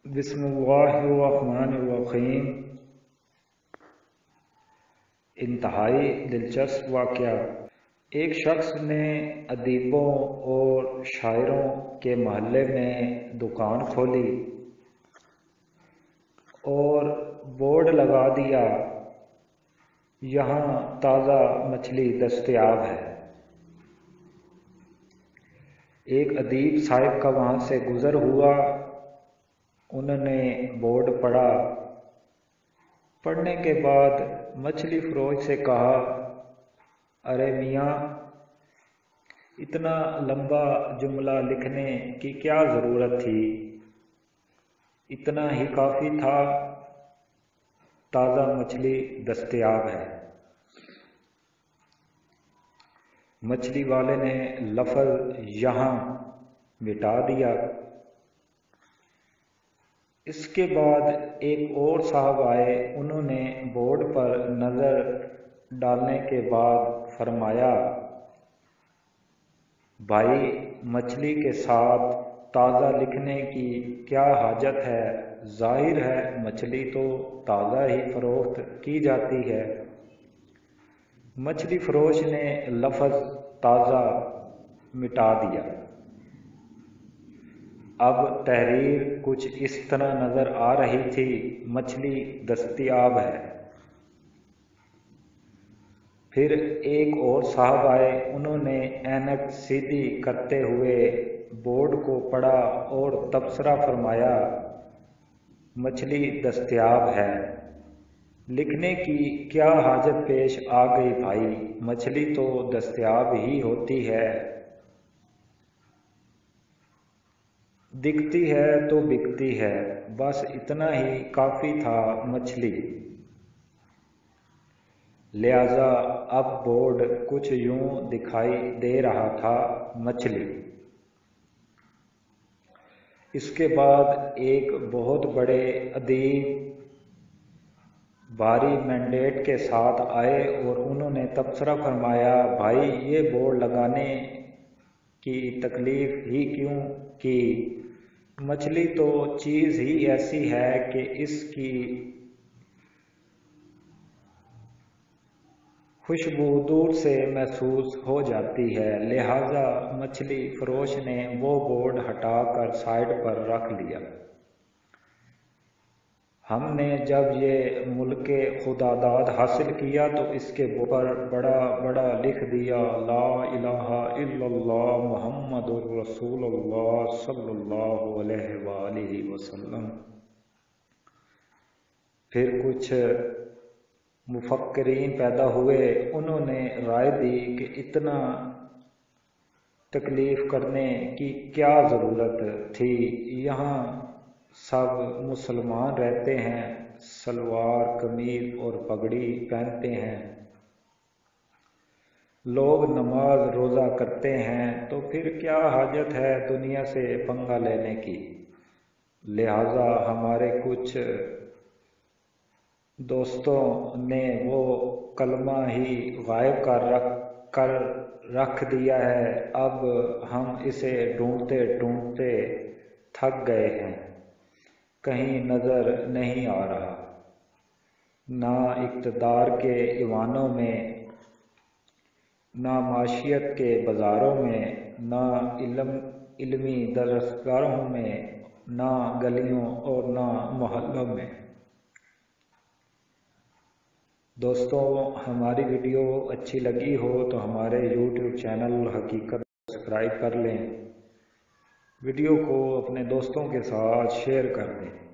بسم اللہ الرحمن الرحیم۔ انتہائی دلچسپ واقعہ۔ ایک شخص نے ادیبوں اور شاعروں کے محلے میں دکان کھولی اور بورڈ لگا دیا، یہاں تازہ مچھلی دستیاب ہے۔ ایک ادیب صاحب کا وہاں سے گزر ہوا، انہوں نے بورڈ پڑھا۔ پڑھنے کے بعد مچھلی فروش سے کہا، ارے میاں، اتنا لمبا جملہ لکھنے کی کیا ضرورت تھی؟ اتنا ہی کافی تھا، تازہ مچھلی دستیاب ہے۔ مچھلی والے نے لفظ یہاں مٹا دیا۔ اس کے بعد ایک اور صاحب آئے، انہوں نے بورڈ پر نظر ڈالنے کے بعد فرمایا، بھائی، مچھلی کے ساتھ تازہ لکھنے کی کیا حاجت ہے؟ ظاہر ہے مچھلی تو تازہ ہی فروخت کی جاتی ہے۔ مچھلی فروش نے لفظ تازہ مٹا دیا۔ اب تحریر کچھ اس طرح نظر آ رہی تھی، مچھلی دستیاب ہے۔ پھر ایک اور صاحب آئے، انہوں نے اینک سیدھی کرتے ہوئے بورڈ کو پڑھا اور تبصرہ فرمایا، مچھلی دستیاب ہے۔ لکھنے کی کیا حاجت پیش آ گئی بھائی، مچھلی تو دستیاب ہی ہوتی ہے۔ دکھتی ہے تو بکتی ہے، بس اتنا ہی کافی تھا مچھلی۔ لہذا اب بورڈ کچھ یوں دکھائی دے رہا تھا، مچھلی۔ اس کے بعد ایک بہت بڑے ادیب بھاری مینڈیٹ کے ساتھ آئے اور انہوں نے تبصرہ فرمایا، بھائی، یہ بورڈ لگانے کی تکلیف ہی کیوں کی؟ مچھلی تو چیز ہی ایسی ہے کہ اس کی خوشبو دور سے محسوس ہو جاتی ہے۔ لہذا مچھلی فروش نے وہ بورڈ ہٹا کر سائیڈ پر رکھ لیا۔ ہم نے جب یہ ملک خداداد حاصل کیا تو اس کے اوپر بڑا بڑا لکھ دیا، لا الہ الا اللہ محمد الرسول اللہ صلی اللہ علیہ وآلہ وسلم۔ پھر کچھ مفکرین پیدا ہوئے، انہوں نے رائے دی کہ اتنا تکلیف کرنے کی کیا ضرورت تھی، یہاں سب مسلمان رہتے ہیں، شلوار قمیض اور پگڑی پہنتے ہیں، لوگ نماز روزہ کرتے ہیں، تو پھر کیا حاجت ہے دنیا سے پنگا لینے کی؟ لہذا ہمارے کچھ دوستوں نے وہ کلمہ ہی غائب کر رکھ دیا ہے، اب ہم اسے ڈھونڈتے ڈھونڈتے تھک گئے ہیں، کہیں نظر نہیں آ رہا، نہ اقتدار کے ایوانوں میں، نہ معیشت کے بازاروں میں، نہ علمی درسگاہوں میں، نہ گلیوں اور نہ محلوں میں۔ دوستوں، ہماری ویڈیو اچھی لگی ہو تو ہمارے یوٹیوب چینل حقیقت سبسکرائب کر لیں، ویڈیو کو اپنے دوستوں کے ساتھ شیئر کر دیں۔